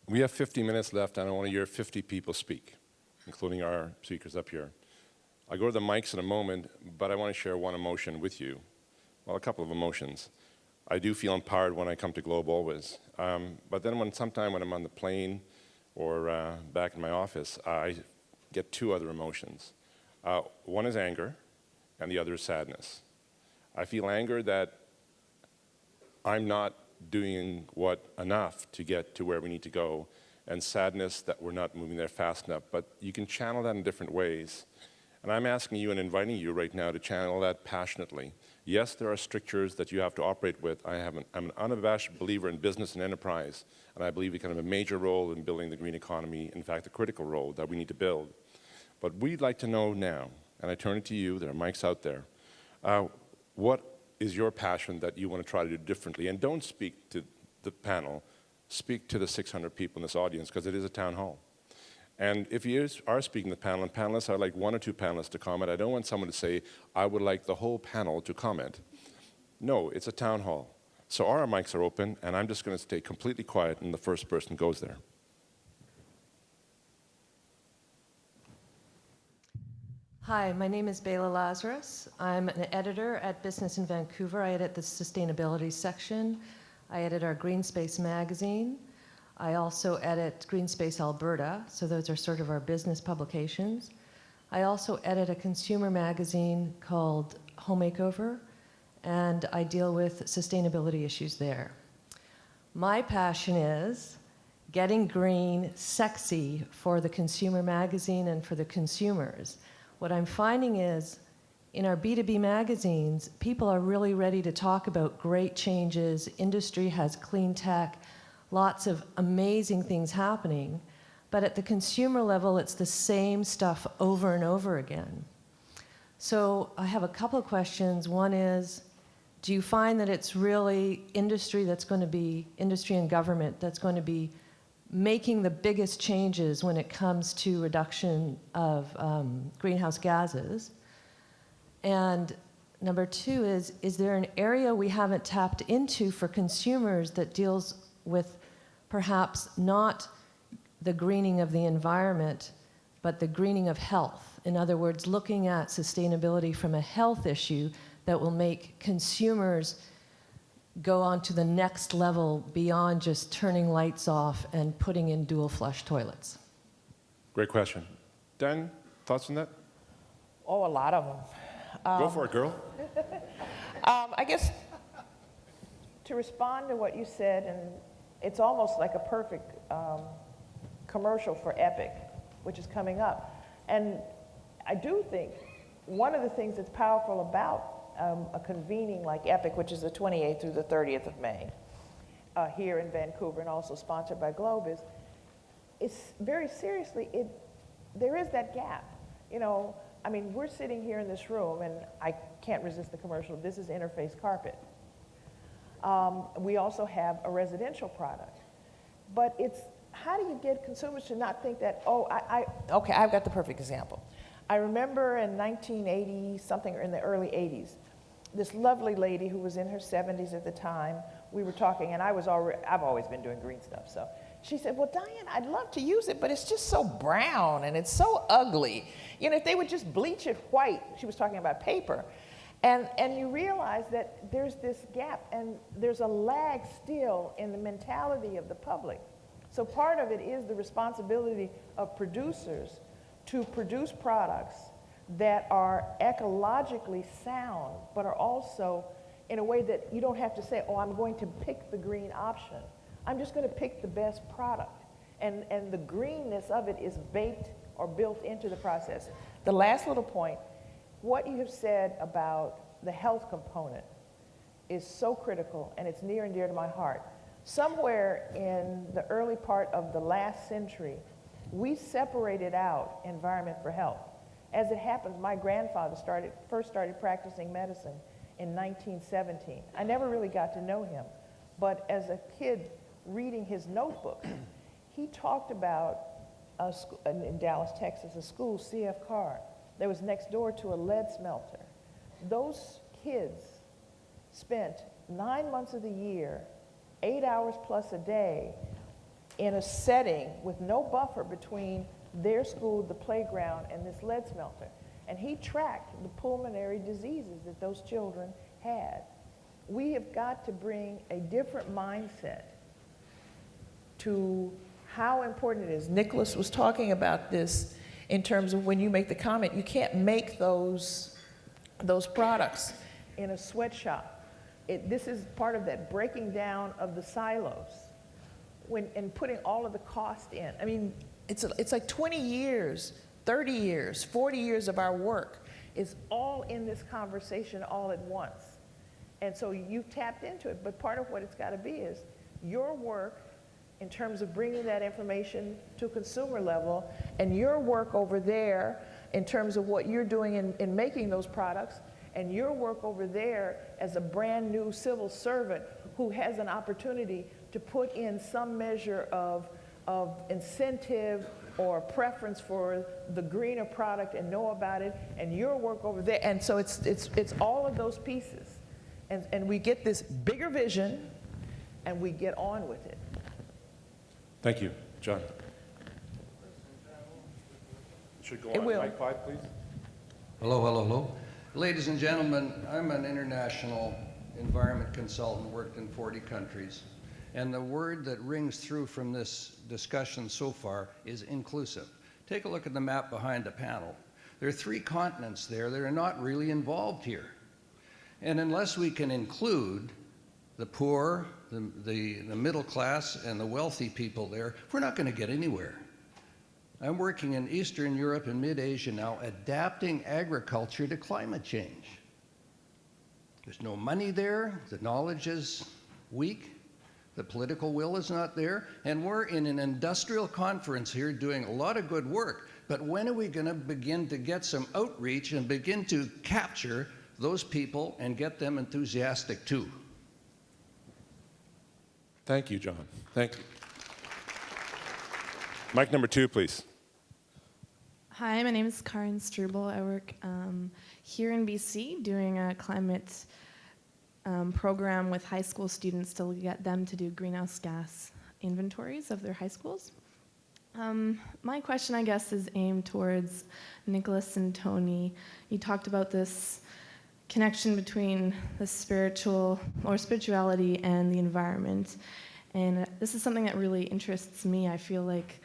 We have 50 minutes left, and I want to hear 50 people speak, including our speakers up here. I'll go to the mics in a moment, but I want to share one emotion with you. Well, a couple of emotions. I do feel empowered when I come to Globe always. But then sometime when I'm on the plane or back in my office, I get two other emotions. One is anger, and the other is sadness. I feel anger that I'm not doing enough to get to where we need to go, and sadness that we're not moving there fast enough. But you can channel that in different ways. And I'm asking you and inviting you right now to channel that passionately. Yes, there are strictures that you have to operate with. I'm an unabashed believer in business and enterprise, and I believe we can have a major role in building the green economy, in fact, a critical role that we need to build. But we'd like to know now, and I turn it to you, there are mics out there, what is your passion that you want to try to do differently? And don't speak to the panel, speak to the 600 people in this audience, because it is a town hall. And if you are speaking to the panel, and panelists, I'd like one or two panelists to comment. I don't want someone to say, I would like the whole panel to comment. No, it's a town hall. So our mics are open, and I'm just going to stay completely quiet, and the first person goes there. Hi, my name is Bela Lazarus. I'm an editor at Business in Vancouver. I edit the sustainability section. I edit our Green Space magazine. I also edit Green Space Alberta, so those are sort of our business publications. I also edit a consumer magazine called Home Makeover, and I deal with sustainability issues there. My passion is getting green sexy for the consumer magazine and for the consumers. What I'm finding is, in our B2B magazines, people are really ready to talk about great changes. Industry has clean tech, lots of amazing things happening. But at the consumer level, it's the same stuff over and over again. So I have a couple of questions. One is, do you find that it's really industry and government that's going to be making the biggest changes when it comes to reduction of greenhouse gases? And number two is there an area we haven't tapped into for consumers that deals with perhaps not the greening of the environment, but the greening of health? In other words, looking at sustainability from a health issue that will make consumers go on to the next level beyond just turning lights off and putting in dual flush toilets? Great question. Dan, thoughts on that? Oh, a lot of them. Go for it, girl. I guess to respond to what you said, and it's almost like a perfect commercial for Epic, which is coming up. And I do think one of the things that's powerful about a convening like Epic, which is the 28th through the 30th of May, here in Vancouver, and also sponsored by Globe, is it's very seriously, there is that gap. You know, I mean, we're sitting here in this room, and I can't resist the commercial. This is Interface carpet. We also have a residential product. But it's, how do you get consumers to not think that, oh, okay, I've got the perfect example. I remember in 1980 something, or in the early 80s, this lovely lady who was in her 70s at the time, we were talking, and I've always been doing green stuff, so she said, well, Diane, I'd love to use it, but it's just so brown and it's so ugly. You know, if they would just bleach it white, she was talking about paper, and you realize that there's this gap, and there's a lag still in the mentality of the public. So part of it is the responsibility of producers to produce products that are ecologically sound, but are also in a way that you don't have to say, oh, I'm going to pick the green option. I'm just going to pick the best product. And the greenness of it is baked or built into the process. The last little point, what you have said about the health component is so critical, and it's near and dear to my heart. Somewhere in the early part of the last century, we separated out environment for health. As it happens, my grandfather first started practicing medicine in 1917. I never really got to know him, but as a kid reading his notebooks, he talked about in Dallas, Texas, a school, C.F. Carr, that was next door to a lead smelter. Those kids spent 9 months of the year, 8 hours plus a day, in a setting with no buffer between their school, the playground, and this lead smelter. And he tracked the pulmonary diseases that those children had. We have got to bring a different mindset to how important it is. Nicholas was talking about this in terms of when you make the comment, you can't make those products in a sweatshop. This is part of that breaking down of the silos and putting all of the cost in. I mean, it's like 20 years, 30 years, 40 years of our work is all in this conversation all at once. And so you've tapped into it, but part of what it's got to be is your work in terms of bringing that information to consumer level, and your work over there in terms of what you're doing in making those products, and your work over there as a brand new civil servant who has an opportunity to put in some measure of incentive or preference for the greener product and know about it, and your work over there. And so it's all of those pieces. And we get this bigger vision, and we get on with it. Thank you. John. Should go It on will. mic 5, please. Hello, hello, hello. Ladies and gentlemen, I'm an international environment consultant, worked in 40 countries. And the word that rings through from this discussion so far is inclusive. Take a look at the map behind the panel. There are 3 continents there that are not really involved here. And unless we can include the poor, the middle class, and the wealthy people there, we're not going to get anywhere. I'm working in Eastern Europe and mid-Asia now, adapting agriculture to climate change. There's no money there, the knowledge is weak, the political will is not there, and we're in an industrial conference here doing a lot of good work, but when are we going to begin to get some outreach and begin to capture those people and get them enthusiastic too? Thank you, John. Thank you. Mic number 2, please. Hi, my name is Karen Struble. I work here in BC doing a climate program with high school students to get them to do greenhouse gas inventories of their high schools. My question, I guess, is aimed towards Nicholas and Tony. You talked about this connection between the spirituality and the environment. And this is something that really interests me. I feel like,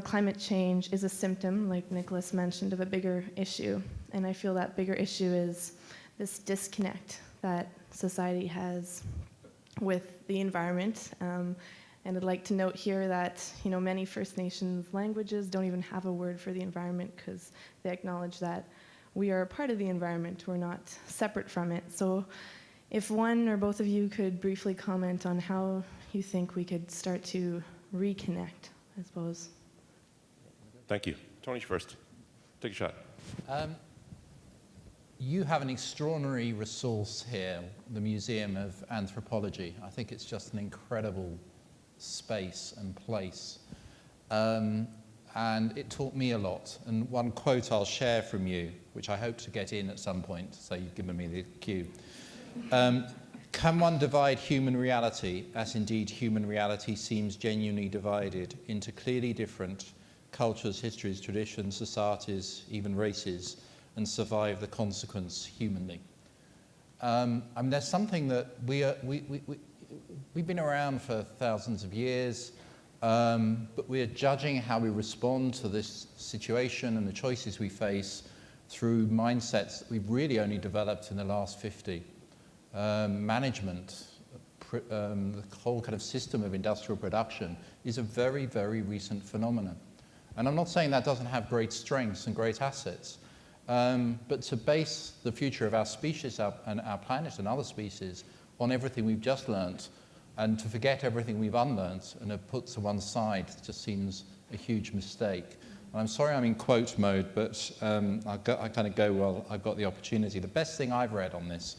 climate change is a symptom, like Nicholas mentioned, of a bigger issue. And I feel that bigger issue is this disconnect that society has with the environment. And I'd like to note here that, many First Nations languages don't even have a word for the environment because they acknowledge that we are a part of the environment, we're not separate from it. So if one or both of you could briefly comment on how you think we could start to reconnect, I suppose. Thank you. Tony first. Take a shot. You have an extraordinary resource here, the Museum of Anthropology. I think it's just an incredible space and place. And it taught me a lot. And one quote I'll share from you, which I hope to get in at some point, so you've given me the cue. Can one divide human reality, as indeed human reality seems genuinely divided, into clearly different cultures, histories, traditions, societies, even races, and survive the consequence humanly? There's something that we've been around for thousands of years, but we're judging how we respond to this situation and the choices we face through mindsets that we've really only developed in the last 50. Management, the whole kind of system of industrial production is a very, very recent phenomenon. And I'm not saying that doesn't have great strengths and great assets, but to base the future of our species and our planet and other species on everything we've just learnt, and to forget everything we've unlearnt and have put to one side just seems a huge mistake. And I'm sorry I'm in quote mode, but I kind of go while I've got the opportunity. The best thing I've read on this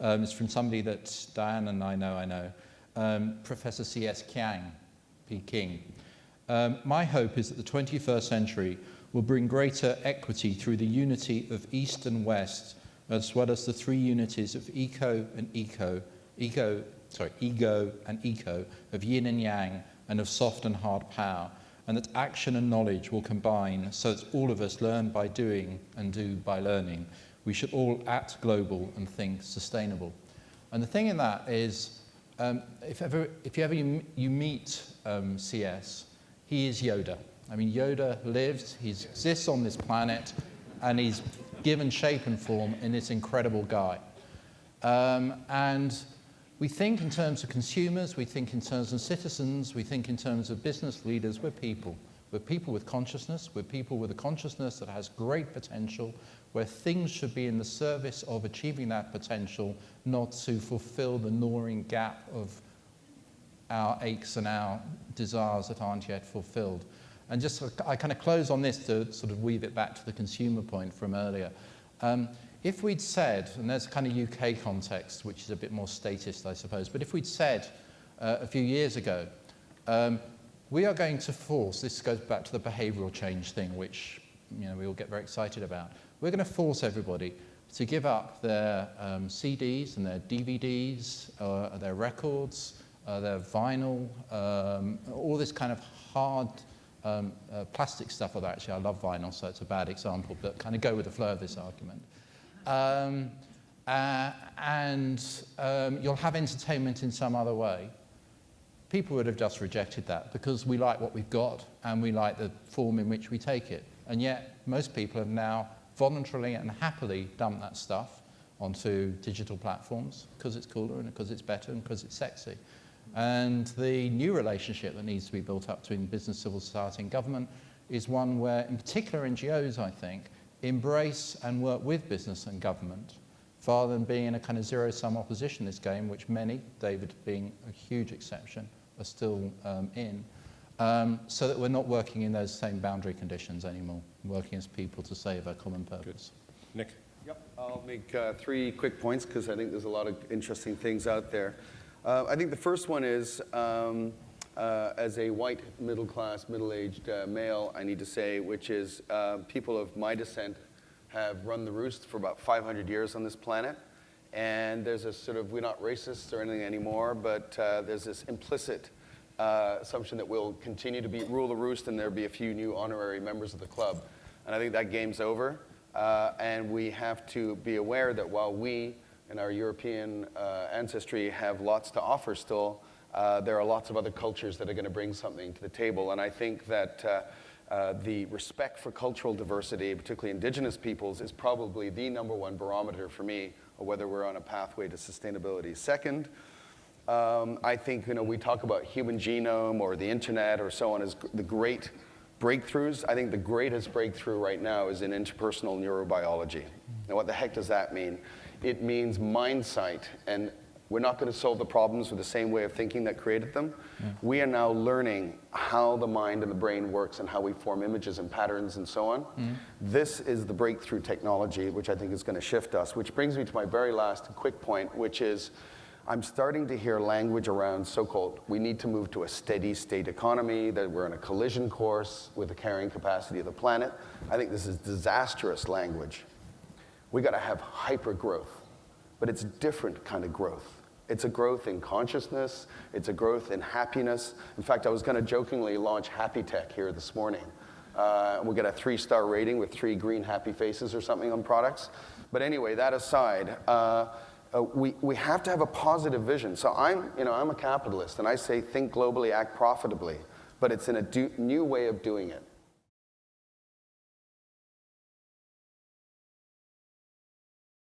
is from somebody that Dianne and I know, Professor C.S. P. King. My hope is that the 21st century will bring greater equity through the unity of East and West, as well as the 3 unities of ego and eco, of yin and yang, and of soft and hard power, and that action and knowledge will combine so that all of us learn by doing and do by learning. We should all act global and think sustainable. And the thing in that is, if you meet CS, he is Yoda. I mean, Yoda lives, he exists on this planet, and he's given shape and form in this incredible guy. And we think in terms of consumers, we think in terms of citizens, we think in terms of business leaders. We're people. We're people with consciousness. We're people with a consciousness that has great potential, where things should be in the service of achieving that potential, not to fulfill the gnawing gap of our aches and our desires that aren't yet fulfilled. And just, I kind of close on this to sort of weave it back to the consumer point from earlier. If we'd said, and there's a kind of UK context, which is a bit more statist, I suppose, but if we'd said a few years ago, we are going to force, this goes back to the behavioral change thing, which we all get very excited about. We're going to force everybody to give up their CDs and their DVDs, their records, their vinyl, all this kind of hard plastic stuff. Although actually I love vinyl, so it's a bad example, but kind of go with the flow of this argument. You'll have entertainment in some other way. People would have just rejected that because we like what we've got and we like the form in which we take it. And yet most people have now voluntarily and happily dumped that stuff onto digital platforms because it's cooler and because it's better and because it's sexy. And the new relationship that needs to be built up between business, civil society and government is one where, in particular NGOs, I think, embrace and work with business and government rather than being in a kind of zero-sum opposition this game, which many, David being a huge exception, are still in, so that we're not working in those same boundary conditions anymore, working as people to save a common purpose. Good. Nick? Yep, I'll make 3 quick points because I think there's a lot of interesting things out there. I think the first one is, as a white, middle-class, middle-aged male, I need to say, which is people of my descent have run the roost for about 500 years on this planet. And there's a sort of, we're not racists or anything anymore, but there's this implicit assumption that we'll continue to rule the roost and there'll be a few new honorary members of the club. And I think that game's over. And we have to be aware that while we, in our European ancestry, have lots to offer still, there are lots of other cultures that are going to bring something to the table. And I think that the respect for cultural diversity, particularly indigenous peoples, is probably the #1 barometer for me of whether we're on a pathway to sustainability. Second, I think we talk about human genome or the internet or so on as the great breakthroughs. I think the greatest breakthrough right now is in interpersonal neurobiology. Now, what the heck does that mean? It means mind sight, and we're not going to solve the problems with the same way of thinking that created them. Yeah. We are now learning how the mind and the brain works and how we form images and patterns and so on. Mm. This is the breakthrough technology, which I think is going to shift us, which brings me to my very last quick point, which is I'm starting to hear language around so-called, we need to move to a steady state economy, that we're on a collision course with the carrying capacity of the planet. I think this is disastrous language. We got to have hyper growth, but it's a different kind of growth. It's a growth in consciousness. It's a growth in happiness. In fact, I was going to jokingly launch Happy Tech here this morning. We'll get a 3-star rating with 3 green happy faces or something on products. But anyway, that aside, we have to have a positive vision. So I'm a capitalist, and I say think globally, act profitably. But it's in a new way of doing it.